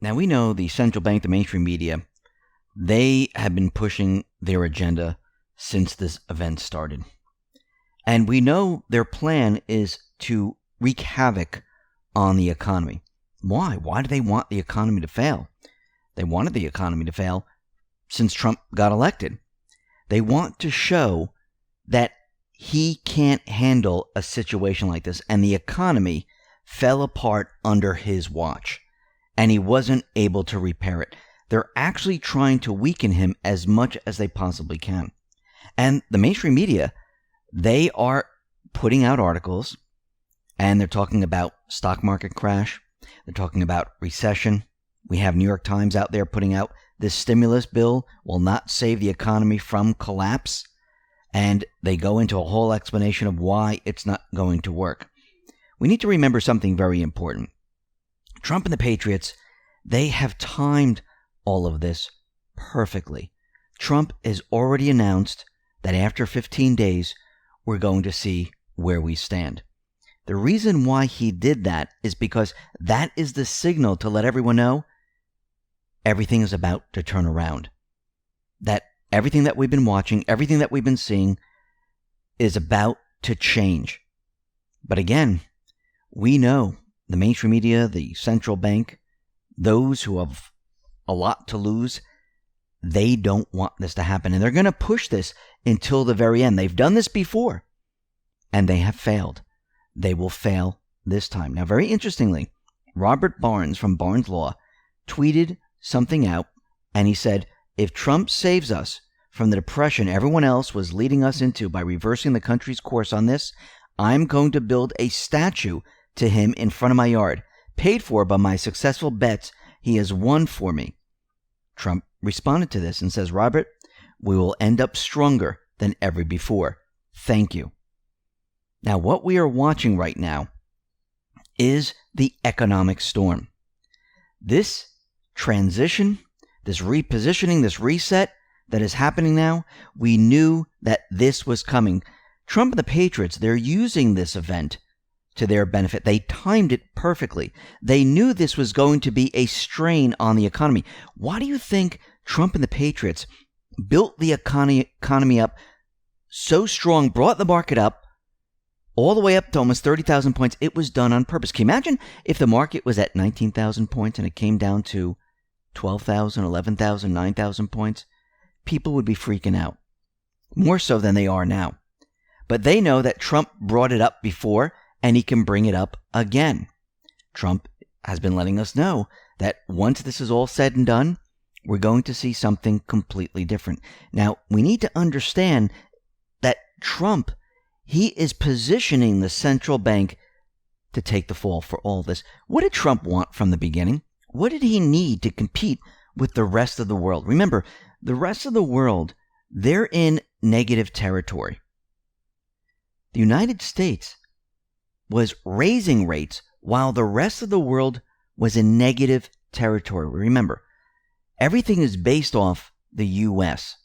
Now, we know the central bank, the mainstream media, they have been pushing their agenda since this event started. And we know their plan is to wreak havoc on the economy. Why? Why do they want the economy to fail? They wanted the economy to fail since Trump got elected. They want to show that he can't handle a situation like this, and the economy fell apart under his watch, and he wasn't able to repair it. They're actually trying to weaken him as much as they possibly can. And the mainstream media, they are putting out articles, and they're talking about stock market crash. They're talking about recession. We have New York Times out there putting out this stimulus bill will not save the economy from collapse. And they go into a whole explanation of why it's not going to work. We need to remember something very important. Trump and the Patriots, they have timed all of this perfectly. Trump has already announced that after 15 days, we're going to see where we stand. The reason why he did that is because that is the signal to let everyone know everything is about to turn around. That everything that we've been watching, everything that we've been seeing is about to change. But again, we know the mainstream media, the central bank, those who have a lot to lose, they don't want this to happen. And they're going to push this until the very end. They've done this before, and they have failed. They will fail this time. Now, very interestingly, Robert Barnes from Barnes Law tweeted something out, and he said, if Trump saves us from the depression everyone else was leading us into by reversing the country's course on this, I'm going to build a statue to him in front of my yard, paid for by my successful bets he has won for me. Trump responded to this and says, Robert, we will end up stronger than ever before. Thank you. Now, what we are watching right now is the economic storm. This transition, this repositioning, this reset that is happening now, we knew that this was coming. Trump and the Patriots, they're using this event to their benefit. They timed it perfectly. They knew this was going to be a strain on the economy. Why do you think Trump and the Patriots built the economy up so strong, brought the market up all the way up to almost 30,000 points? It was done on purpose. Can you imagine if the market was at 19,000 points and it came down to 12,000, 11,000, 9,000 points? People would be freaking out, more so than they are now. But they know that Trump brought it up before, and he can bring it up again. Trump has been letting us know that once this is all said and done, we're going to see something completely different. Now, we need to understand that Trump, he is positioning the central bank to take the fall for all this. What did Trump want from the beginning? What did he need to compete with the rest of the world? Remember, the rest of the world, they're in negative territory. The United States was raising rates while the rest of the world was in negative territory. Remember, everything is based off the U.S.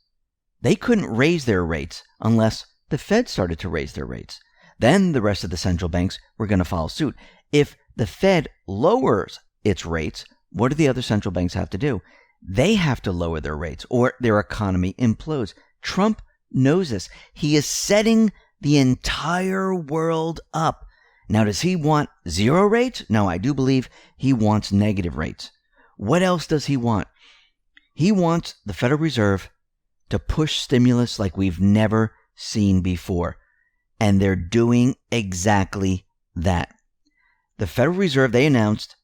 They couldn't raise their rates unless the Fed started to raise their rates. Then the rest of the central banks were going to follow suit. If the Fed lowers its rates, what do the other central banks have to do? They have to lower their rates or their economy implodes. Trump knows this. He is setting the entire world up. Now, does he want zero rates? No, I do believe he wants negative rates. What else does he want? He wants the Federal Reserve to push stimulus like we've never seen before. And they're doing exactly that. The Federal Reserve, they announced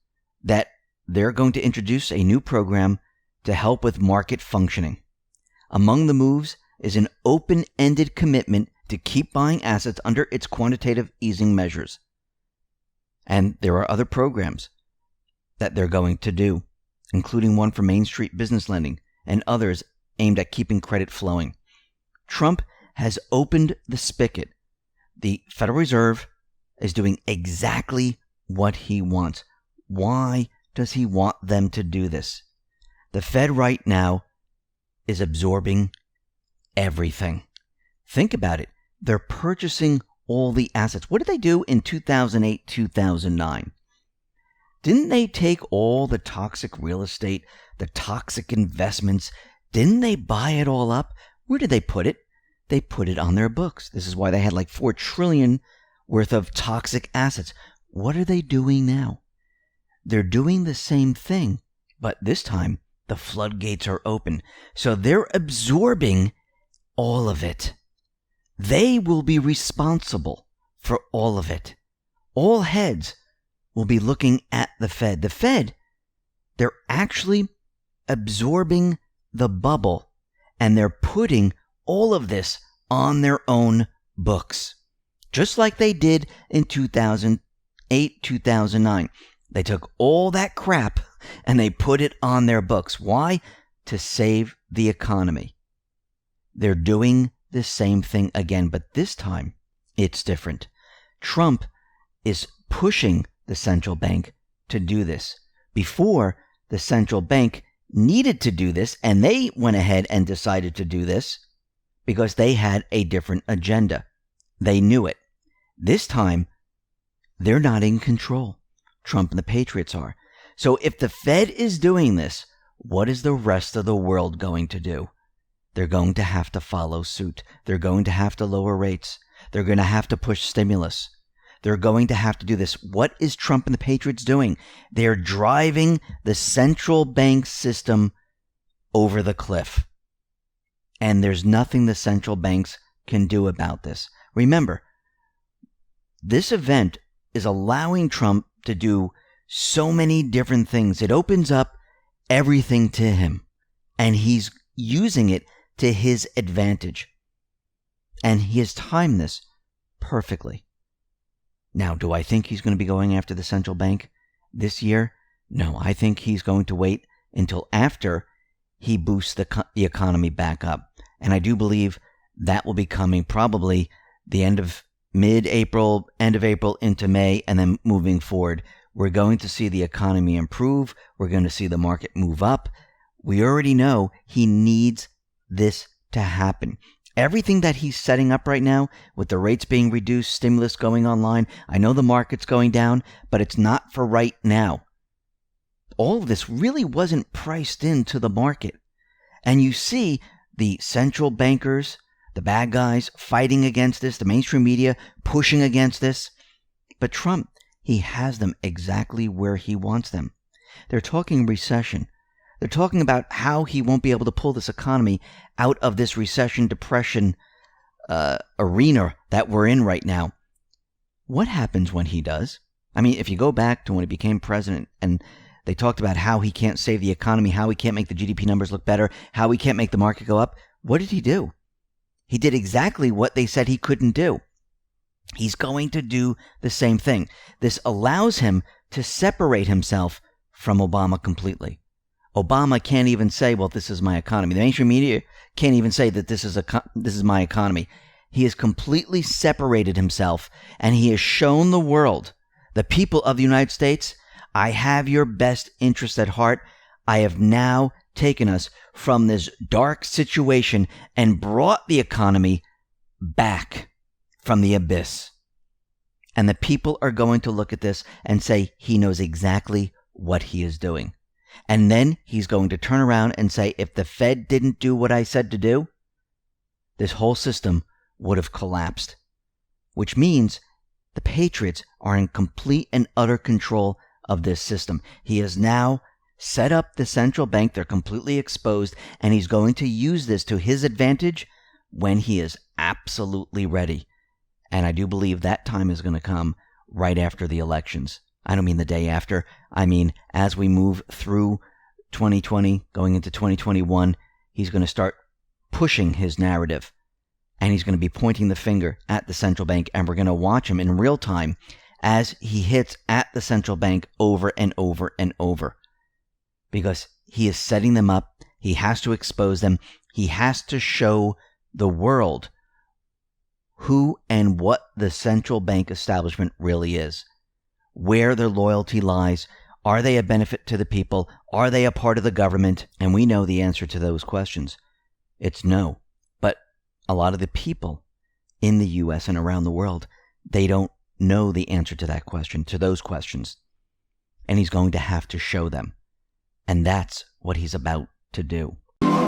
that they're going to introduce a new program to help with market functioning. Among the moves is an open-ended commitment to keep buying assets under its quantitative easing measures. And there are other programs that they're going to do, including one for Main Street business lending and others aimed at keeping credit flowing. Trump has opened the spigot. The Federal Reserve is doing exactly what he wants. Why does he want them to do this? The Fed right now is absorbing everything. Think about it. They're purchasing all the assets. What did they do in 2008, 2009? Didn't they take all the toxic real estate, the toxic investments? Didn't they buy it all up? Where did they put it? They put it on their books. This is why they had like $4 trillion worth of toxic assets. What are they doing now? They're doing the same thing, but this time the floodgates are open. So they're absorbing all of it. They will be responsible for all of it. All heads will be looking at the Fed. The Fed, they're actually absorbing the bubble, and they're putting all of this on their own books, just like they did in 2008, 2009. They took all that crap and they put it on their books. Why? To save the economy. They're doing the same thing again, but this time it's different. Trump is pushing the central bank to do this. Before, the central bank needed to do this, and they went ahead and decided to do this because they had a different agenda. They knew it. This time, they're not in control. Trump and the Patriots are. So if the Fed is doing this, what is the rest of the world going to do? They're going to have to follow suit. They're going to have to lower rates. They're going to have to push stimulus. They're going to have to do this. What is Trump and the Patriots doing? They're driving the central bank system over the cliff. And there's nothing the central banks can do about this. Remember, this event is allowing Trump to do so many different things. It opens up everything to him, and he's using it to his advantage. And he has timed this perfectly. Now, do I think he's going to be going after the central bank this year? No, I think he's going to wait until after he boosts the economy back up. And I do believe that will be coming probably the end of mid-April, end of April into May, and then moving forward. We're going to see the economy improve. We're going to see the market move up. We already know he needs this to happen. Everything that he's setting up right now, with the rates being reduced, stimulus going online, I know the market's going down, but it's not for right now. All of this really wasn't priced into the market. And you see the central bankers, the bad guys, fighting against this, the mainstream media pushing against this. But Trump, he has them exactly where he wants them. They're talking recession. They're talking about how he won't be able to pull this economy out of this recession, depression arena that we're in right now. What happens when he does? I mean, if you go back to when he became president and they talked about how he can't save the economy, how he can't make the GDP numbers look better, how he can't make the market go up, what did he do? He did exactly what they said he couldn't do. He's going to do the same thing. This allows him to separate himself from Obama completely. Obama can't even say, well, this is my economy. The mainstream media can't even say that this is my economy. He has completely separated himself, and he has shown the world, the people of the United States, I have your best interest at heart. I have now taken us from this dark situation and brought the economy back from the abyss. And the people are going to look at this and say he knows exactly what he is doing. And then he's going to turn around and say, if the Fed didn't do what I said to do, this whole system would have collapsed. Which means the Patriots are in complete and utter control of this system. He has now set up the central bank. They're completely exposed, and he's going to use this to his advantage when he is absolutely ready. And I do believe that time is going to come right after the elections. I don't mean the day after. I mean, as we move through 2020, going into 2021, he's going to start pushing his narrative. And he's going to be pointing the finger at the central bank. And we're going to watch him in real time as he hits at the central bank over and over and over. Because he is setting them up. He has to expose them. He has to show the world who and what the central bank establishment really is. Where their loyalty lies. Are they a benefit to the people? Are they a part of the government? And we know the answer to those questions. It's no. But a lot of the people in the U.S. and around the world, they don't know the answer to that question, to those questions. and he's going to have to show them. And that's what he's about to do.